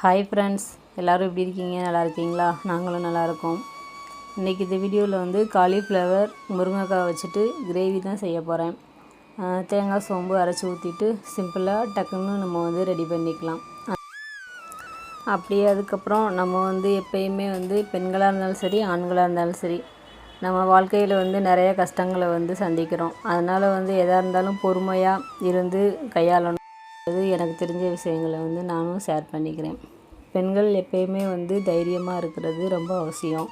Hi friends, எல்லோரும் எப்படி இருக்கீங்க? நல்லா இருக்கீங்களா? நாங்களும் நல்லாயிருக்கோம். இன்றைக்கி இந்த வீடியோவில் வந்து காலிஃப்ளவர் முருங்கைக்காய் வச்சுட்டு கிரேவி தான் செய்ய போகிறேன். தேங்காய் சோம்பு அரைச்சி ஊற்றிட்டு சிம்பிளாக டக்குன்னு நம்ம வந்து ரெடி பண்ணிக்கலாம். அப்படியே அதுக்கப்புறம் நம்ம வந்து எப்பயுமே வந்து பெண்களாக இருந்தாலும் சரி, ஆண்களாக இருந்தாலும் சரி, நம்ம வாழ்க்கையில் வந்து நிறைய கஷ்டங்களை வந்து சந்திக்கிறோம். அதனால் வந்து எதாக இருந்தாலும் பொறுமையாக இருந்து கையாளணும். அது எனக்கு தெரிஞ்ச விஷயங்களை வந்து நானும் ஷேர் பண்ணிக்கிறேன். பெண்கள் எப்பயுமே வந்து தைரியமாக இருக்கிறது ரொம்ப அவசியம்.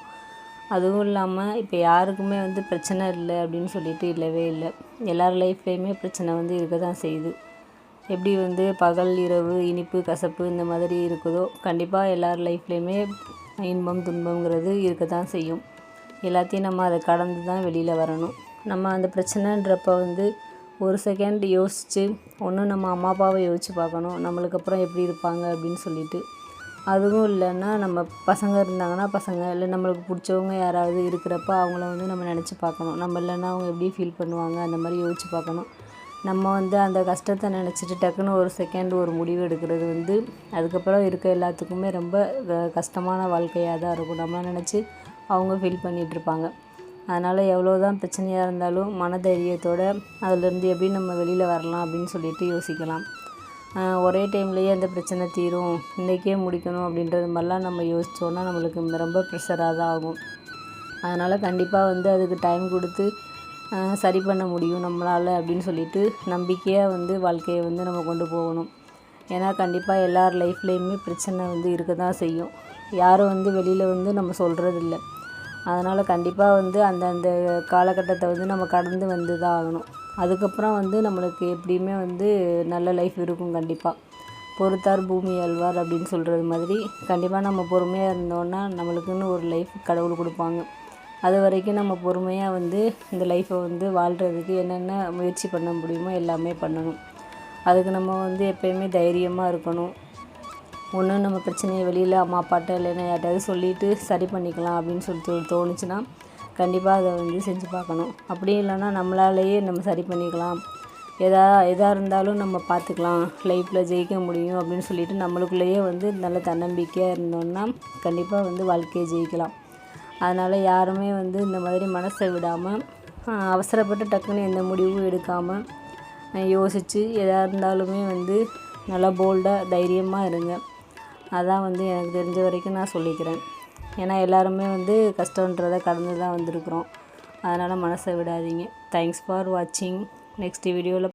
அதுவும் இல்லாமல் இப்போ யாருக்குமே வந்து பிரச்சனை இல்லை அப்படின்னு சொல்லிட்டு இல்லவே இல்லை. எல்லார் லைஃப்லேயுமே பிரச்சனை வந்து இருக்க தான் செய்யுது. எப்படி வந்து பகல் இரவு இனிப்பு கசப்பு இந்த மாதிரி இருக்குதோ, கண்டிப்பாக எல்லார் லைஃப்லேயுமே இன்பம் துன்பங்கிறது இருக்க தான் செய்யும். எல்லாத்தையும் நம்ம அதை கடந்து தான் வெளியில் வரணும். நம்ம அந்த பிரச்சனைன்றப்ப வந்து ஒரு செகண்ட் யோசித்து ஒன்று நம்ம அம்மா அப்பாவை யோசித்து பார்க்கணும், நம்மளுக்கு அப்புறம் எப்படி இருப்பாங்க அப்படின்னு சொல்லிட்டு. அதுவும் இல்லைன்னா நம்ம பசங்க இருந்தாங்கன்னா பசங்க, இல்லை நம்மளுக்கு பிடிச்சவங்க யாராவது இருக்கிறப்ப அவங்கள வந்து நம்ம நினச்சி பார்க்கணும். நம்ம இல்லைன்னா அவங்க எப்படி ஃபீல் பண்ணுவாங்க, அந்த மாதிரி யோசித்து பார்க்கணும். நம்ம வந்து அந்த கஷ்டத்தை நினச்சிட்டு டக்குன்னு ஒரு செகண்ட் ஒரு முடிவு எடுக்கிறது வந்து அதுக்கப்புறம் இருக்க எல்லாத்துக்குமே ரொம்ப கஷ்டமான வாழ்க்கையாக தான் இருக்கும். நம்ம நினச்சி அவங்க ஃபீல் பண்ணிகிட்ருப்பாங்க. அதனால் எவ்வளோ தான் பிரச்சனையாக இருந்தாலும் மனதைரியத்தோடு அதிலேருந்து எப்படி நம்ம வெளியில் வரலாம் அப்படின்னு சொல்லிட்டு யோசிக்கலாம். ஒரே டைம்லேயே அந்த பிரச்சனை தீரும், இன்றைக்கே முடிக்கணும் அப்படின்றது மாதிரிலாம் நம்ம யோசித்தோன்னா நம்மளுக்கு ரொம்ப ப்ரெஷராக தான் ஆகும். அதனால் கண்டிப்பாக வந்து அதுக்கு டைம் கொடுத்து சரி பண்ண முடியும் நம்மளால் அப்படின்னு சொல்லிட்டு நம்பிக்கையாக வந்து வாழ்க்கையை வந்து நம்ம கொண்டு போகணும். ஏன்னா கண்டிப்பாக எல்லார் லைஃப்லேயுமே பிரச்சனை வந்து இருக்க தான் செய்யும். யாரும் வந்து வெளியில் வந்து நம்ம சொல்கிறதில்ல. அதனால் கண்டிப்பாக வந்து அந்தந்த காலகட்டத்தை வந்து நம்ம கடந்து வந்து தான் ஆகணும். அதுக்கப்புறம் வந்து நம்மளுக்கு எப்படியுமே வந்து நல்ல லைஃப் இருக்கும். கண்டிப்பாக பொறுத்தார் பூமி ஆழ்வார் அப்படின்னு சொல்கிறது மாதிரி கண்டிப்பாக நம்ம பொறுமையாக இருந்தோன்னா நம்மளுக்குன்னு ஒரு லைஃப் கடவுள் கொடுப்பாங்க. அது வரைக்கும் நம்ம பொறுமையாக வந்து இந்த லைஃப்பை வந்து வாழ்கிறதுக்கு என்னென்ன முயற்சி பண்ண முடியுமோ எல்லாமே பண்ணணும். அதுக்கு நம்ம வந்து எப்போயுமே தைரியமாக இருக்கணும். ஒன்று நம்ம பிரச்சனையை வெளியில் அம்மா அப்பாட்ட இல்லைன்னா யார்ட்டாவது சொல்லிவிட்டு சரி பண்ணிக்கலாம் அப்படின்னு சொல்லிட்டு தோணுச்சுன்னா கண்டிப்பாக அதை வந்து செஞ்சு பார்க்கணும். அப்படி இல்லைன்னா நம்மளாலேயே நம்ம சரி பண்ணிக்கலாம், எதாக இருந்தாலும் நம்ம பார்த்துக்கலாம், லைஃப்பில் ஜெயிக்க முடியும் அப்படின்னு சொல்லிட்டு நம்மளுக்குள்ளேயே வந்து நல்ல தன்னம்பிக்கையாக இருந்தோம்னா கண்டிப்பாக வந்து வாழ்க்கையை ஜெயிக்கலாம். அதனால் யாருமே வந்து இந்த மாதிரி மனசை விடாமல் அவசரப்பட்டு டக்குன்னு எந்த முடிவும் எடுக்காமல் யோசித்து எதாக இருந்தாலுமே வந்து நல்லா போல்டாக தைரியமாக இருங்க. அதான் வந்து எனக்கு தெரிஞ்ச வரைக்கும் நான் சொல்லிக்கிறேன். ஏன்னா எல்லாருமே வந்து கஷ்டன்றதை கடந்து தான் வந்திருக்கிறோம். அதனால் மனசை விடாதீங்க. தேங்க்ஸ் ஃபார் வாட்சிங். நெக்ஸ்ட் வீடியோவில்